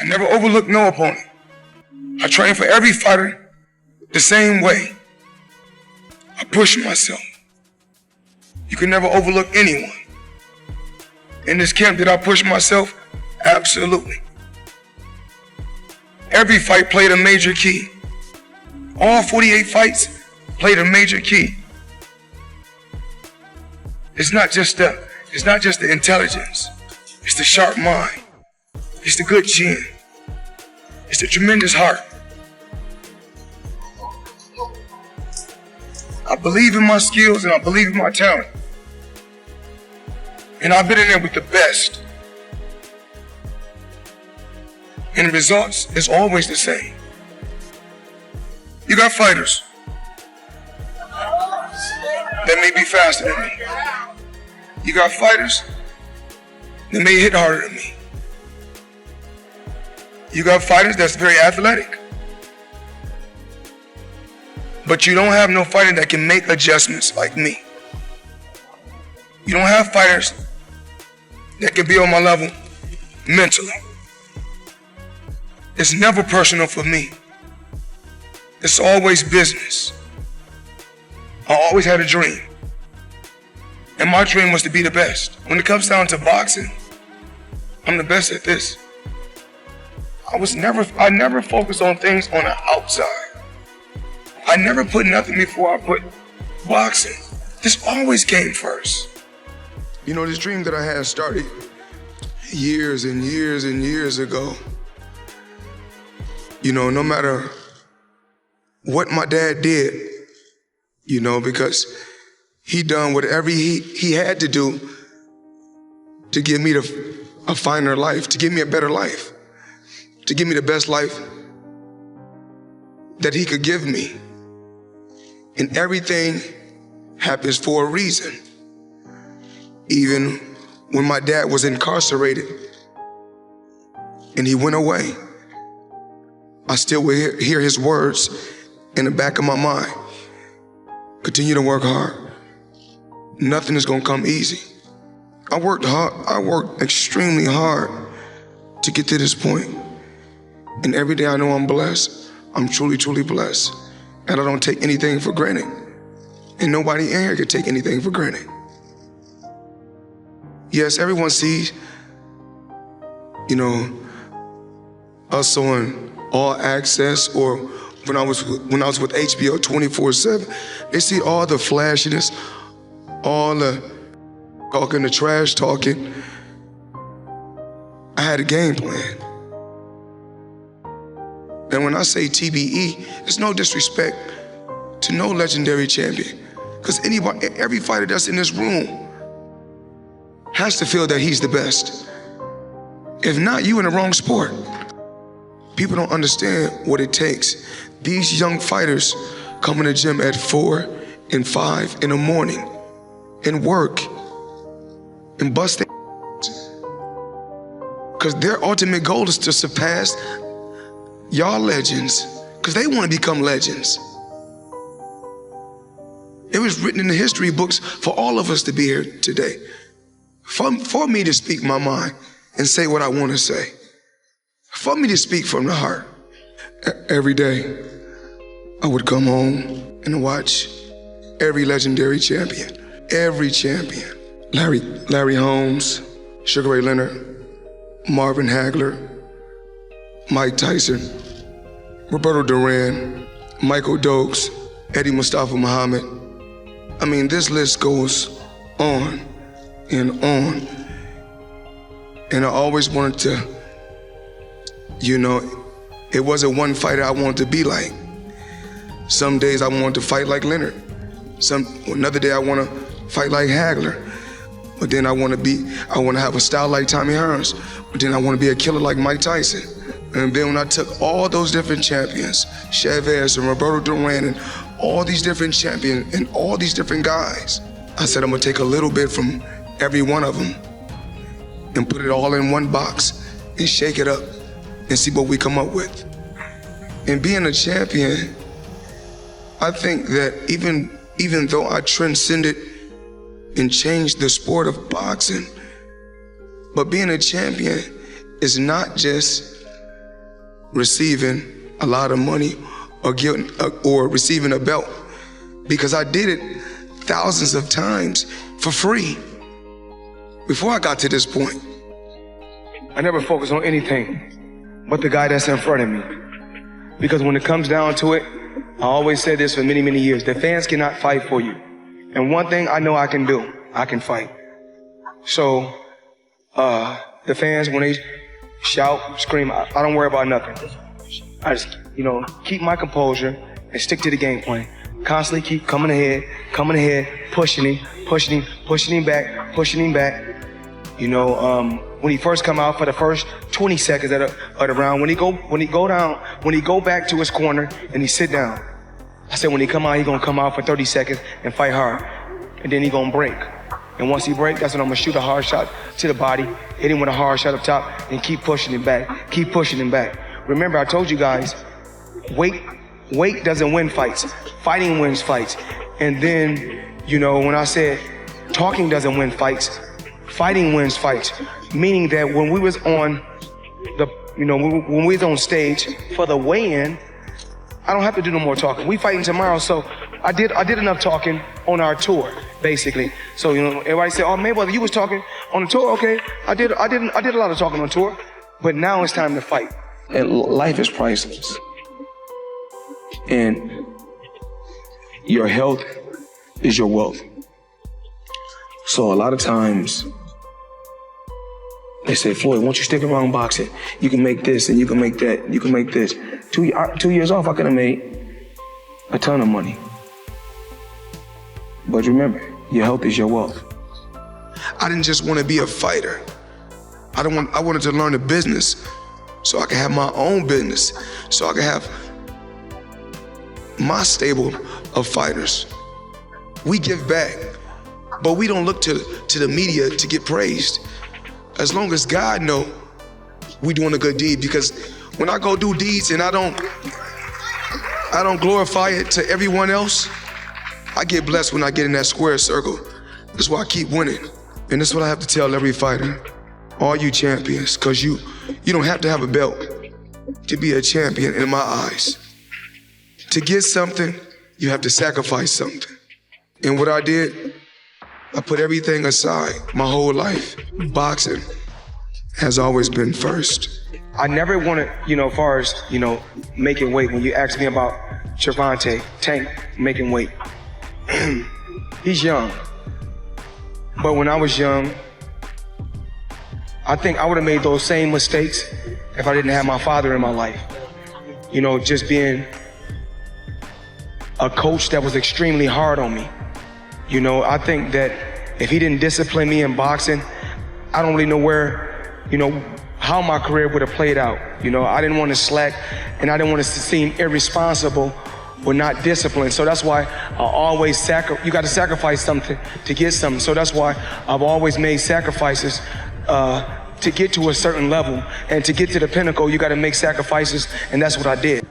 I never overlooked no opponent. I train for every fighter the same way. I push myself. You can never overlook anyone. In this camp, did I push myself? Absolutely. Every fight played a major key. All 48 fights played a major key. It's not just the intelligence. It's the sharp mind. It's the good chin. It's the tremendous heart. I believe in my skills and I believe in my talent. And I've been in there with the best. And the results is always the same. You got fighters that may be faster than me. You got fighters that may hit harder than me. You got fighters that's very athletic. But you don't have no fighter that can make adjustments like me. You don't have fighters that can be on my level mentally. It's never personal for me. It's always business. I always had a dream. And my dream was to be the best. When it comes down to boxing, I'm the best at this. I never focused on things on the outside. I never put nothing before I put boxing. This always came first. You know, this dream that I had started years and years and years ago. You know, no matter what my dad did, you know, because he done whatever he had to do to give me a finer life, to give me a better life, to give me the best life that he could give me. And everything happens for a reason. Even when my dad was incarcerated and he went away, I still will hear his words in the back of my mind. Continue to work hard. Nothing is gonna come easy. I worked hard, I worked extremely hard to get to this point. And every day I know I'm blessed. I'm truly, truly blessed. And I don't take anything for granted. And nobody in here can take anything for granted. Yes, everyone sees, you know, us on All Access, or when I was with HBO 24/7, they see all the flashiness, all the talking, the trash talking. I had a game plan. And when I say TBE, it's no disrespect to no legendary champion. Because every fighter that's in this room has to feel that he's the best. If not, you in the wrong sport. People don't understand what it takes. These young fighters come in the gym at 4 and 5 in the morning and work and bust their because their ultimate goal is to surpass y'all legends, because they want to become legends. It was written in the history books for all of us to be here today. For me to speak my mind and say what I want to say. For me to speak from the heart. Every day, I would come home and watch every legendary champion. Every champion. Larry Holmes, Sugar Ray Leonard, Marvin Hagler, Mike Tyson, Roberto Duran, Michael Dokes, Eddie Mustafa Muhammad. I mean, this list goes on and on. And I always wanted to, you know, it wasn't one fighter I wanted to be like. Some days I wanted to fight like Leonard. Another day I want to fight like Hagler. But then I want to have a style like Tommy Hearns. But then I want to be a killer like Mike Tyson. And then when I took all those different champions, Chavez and Roberto Duran and all these different champions and all these different guys, I said I'm gonna take a little bit from every one of them and put it all in one box and shake it up and see what we come up with. And being a champion, I think that even though I transcended and changed the sport of boxing, but being a champion is not just receiving a lot of money or receiving a belt, because I did it thousands of times for free before I got to this point. I never focus on anything but the guy that's in front of me, because when it comes down to it, I always said this for many, many years, the fans cannot fight for you. And one thing I know I can do, I can fight. So the fans, when they shout, scream, I don't worry about nothing. I just, keep my composure and stick to the game plan. Constantly keep coming ahead, pushing him back. When he first come out for the first 20 seconds of the round, when he go back to his corner and he sit down, I said when he come out, he gonna come out for 30 seconds and fight hard, and then he gonna break. And once he break, that's when I'm gonna shoot a hard shot to the body, hit him with a hard shot up top, and keep pushing him back. Remember, I told you guys, weight doesn't win fights. Fighting wins fights. And then, when I said talking doesn't win fights, fighting wins fights. Meaning that when we was on when we was on stage for the weigh-in, I don't have to do no more talking. We fighting tomorrow, so I did enough talking on our tour, basically. So everybody said, "Oh, Mayweather, you was talking on the tour." Okay, I did a lot of talking on tour, but now it's time to fight. And life is priceless, and your health is your wealth. So a lot of times they say, "Floyd, once you stick around boxing, you can make this and you can make that, you can make this." 2 years off, I could have made a ton of money. But remember, your health is your wealth. I didn't just want to be a fighter. I wanted to learn the business so I could have my own business, so I could have my stable of fighters. We give back, but we don't look to the media to get praised. As long as God know we doing a good deed, because when I go do deeds and I don't glorify it to everyone else, I get blessed when I get in that square circle. That's why I keep winning. And that's what I have to tell every fighter, all you champions, because you don't have to have a belt to be a champion in my eyes. To get something, you have to sacrifice something. And what I did, I put everything aside my whole life. Boxing has always been first. I never wanted, as far as, making weight, when you asked me about Gervonta, Tank, making weight. He's young. But when I was young, I think I would have made those same mistakes if I didn't have my father in my life. Just being a coach that was extremely hard on me. I think that if he didn't discipline me in boxing, I don't really know where, how my career would have played out. I didn't want to slack, and I didn't want to seem irresponsible or not disciplined. So that's why I always you got to sacrifice something to get something. So that's why I've always made sacrifices to get to a certain level. And to get to the pinnacle, you got to make sacrifices, and that's what I did.